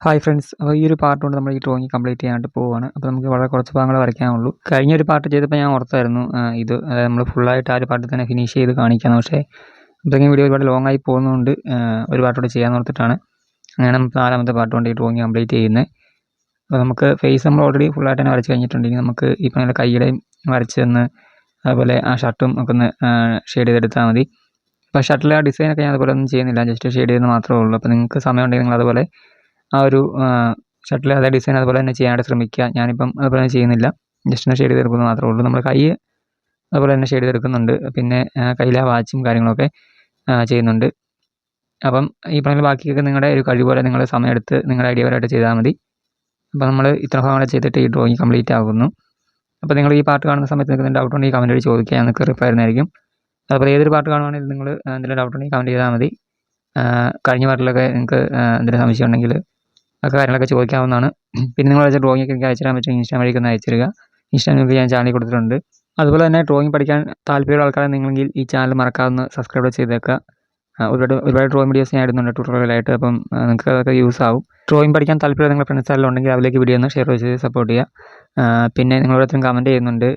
Hi friends, അപ്പോൾ ഈ ഒരു പാർട്ട് കൊണ്ട് നമ്മൾ ഈ ഡ്രോയിങ് കംപ്ലീറ്റ് ചെയ്യാനായിട്ട് പോവുകയാണ്. അപ്പോൾ നമുക്ക് വളരെ കുറച്ച് ഭാഗങ്ങൾ വരയ്ക്കാനുള്ളൂ. കഴിഞ്ഞൊരു പാർട്ട് ചെയ്തപ്പോൾ ഞാൻ ഓർത്തായിരുന്നു ഇത് അതായത് നമ്മൾ ഫുള്ളായിട്ട് ആ ഒരു പാർട്ട് തന്നെ ഫിനിഷ് ചെയ്ത് കാണിക്കാമെന്ന്. പക്ഷേ ഇത്രയും വീഡിയോ ഒരുപാട് ലോങ് ആയി പോകുന്നതുകൊണ്ട് ഒരു പാർട്ടോട് ചെയ്യാൻ ഓർത്തിട്ടാണ്. അങ്ങനെ നമുക്ക് 4ാമത്തെ പാർട്ട് കൊണ്ട് ഈ ഡ്രോയിങ് കംപ്ലീറ്റ് ചെയ്യുന്നത്. അപ്പോൾ നമുക്ക് ഫേസ് നമ്മൾ ഓൾറെഡി ഫുള്ളായിട്ട് തന്നെ വരച്ച് കഴിഞ്ഞിട്ടുണ്ടെങ്കിൽ നമുക്ക് ഈ പറഞ്ഞ കൈയുടെയും വരച്ച് തന്ന് അതുപോലെ ആ ഷർട്ടും ഒക്കെ ഒന്ന് ഷെയ്ഡ് ചെയ്തെടുത്താൽ മതി. അപ്പോൾ ഷർട്ടിലെ ആ ഡിസൈനൊക്കെ ഞാൻ അതുപോലെ ഒന്നും ചെയ്യുന്നില്ല, ജസ്റ്റ് ഷെയ്ഡ് ചെയ്യുന്നത് മാത്രമേ ഉള്ളൂ. അപ്പോൾ നിങ്ങൾക്ക് സമയം ഉണ്ടെങ്കിൽ നിങ്ങൾ അതുപോലെ ആ ഒരു ഷർട്ടിൽ അതേ ഡിസൈൻ അതുപോലെ തന്നെ ചെയ്യാനായിട്ട് ശ്രമിക്കുക. ഞാനിപ്പം അതുപോലെ തന്നെ ചെയ്യുന്നില്ല, ജസ്റ്റ് ഒന്ന് ഷെയ്ഡ് ചെയ്തെടുക്കുന്നത് മാത്രമേ ഉള്ളൂ. നമ്മൾ കൈ അതുപോലെ തന്നെ ഷെയ്ഡ് ചെയ്തെടുക്കുന്നുണ്ട്, പിന്നെ കയ്യിലെ വാച്ചും കാര്യങ്ങളൊക്കെ ചെയ്യുന്നുണ്ട്. അപ്പം ഈ പറഞ്ഞ ബാക്കിയൊക്കെ നിങ്ങളുടെ ഒരു കഴിവ് പോലെ നിങ്ങൾ സമയമെടുത്ത് നിങ്ങളുടെ ഐഡിയ പരമായിട്ട് ചെയ്താൽ മതി. അപ്പോൾ നമ്മൾ ഇത്ര ഭാഗങ്ങൾ ചെയ്തിട്ട് ഈ ഡ്രോയിങ് കംപ്ലീറ്റ് ആകുന്നു. അപ്പോൾ നിങ്ങൾ ഈ പാർട്ട് കാണുന്ന സമയത്ത് നിങ്ങൾക്ക് ഡൗട്ട് ഉണ്ടെങ്കിൽ കമൻറ്റ് വഴി ചോദിക്കുക, ഞങ്ങൾക്ക് റിപ്ലൈ തരുന്നതായിരിക്കും. അതുപോലെ ഏതൊരു പാർട്ട് കാണുവാണെങ്കിൽ നിങ്ങൾ എന്തെങ്കിലും ഡൗട്ട് ഉണ്ടെങ്കിൽ കമൻറ്റ് ചെയ്താൽ മതി. കഴിഞ്ഞ പാർട്ടിലൊക്കെ നിങ്ങൾക്ക് എന്തെങ്കിലും സംശയം ഉണ്ടെങ്കിൽ ആ കാര്യങ്ങളൊക്കെ ചോദിക്കാവുന്നതാണ്. പിന്നെ നിങ്ങൾ വെച്ച ഡ്രോയിങ് ഒക്കെ എനിക്ക് അയച്ചു തരാൻ പറ്റും, ഇൻസ്റ്റാ വഴിക്ക് ഒന്ന് അയച്ചിരുക. ഇൻസ്റ്റാഗ്രാമിൽ ഞാൻ ചാനൽ കൊടുത്തിട്ടുണ്ട്. അതുപോലെ തന്നെ ഡ്രോയിങ് പഠിക്കാൻ താല്പര്യമുള്ള ആൾക്കാരെ നിങ്ങളെങ്കിൽ ഈ ചാനൽ മറക്കാവുന്ന സബ്സ്ക്രൈബ് ചെയ്തേക്കുക. ഒരുപാട് ഡ്രോയിങ് വീഡിയോസ് ഞാൻ ഇടുന്നുണ്ട് ട്യൂട്ടോറിയലായിട്ട്, അപ്പം നിങ്ങൾക്ക് അതൊക്കെ യൂസ് ആവും. ഡ്രോയിങ് പഠിക്കാൻ താല്പര്യം നിങ്ങളുടെ ഫ്രണ്ട്സ് ആരെങ്കിലും ഉണ്ടെങ്കിൽ അതിലേക്ക് വീഡിയോ ഒന്ന് ഷെയർ ചെയ്ത് സപ്പോർട്ട് ചെയ്യുക. പിന്നെ നിങ്ങൾ ഓരോരുത്തരും കമൻറ്റ് ചെയ്യുന്നുണ്ട്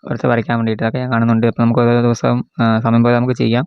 ഓരോരുത്തർ വരയ്ക്കാൻ വേണ്ടിയിട്ട്, അതൊക്കെ ഞാൻ കാണുന്നുണ്ട്. അപ്പോൾ നമുക്ക് ഓരോ ദിവസം സമയം പോലെ നമുക്ക് ചെയ്യാം.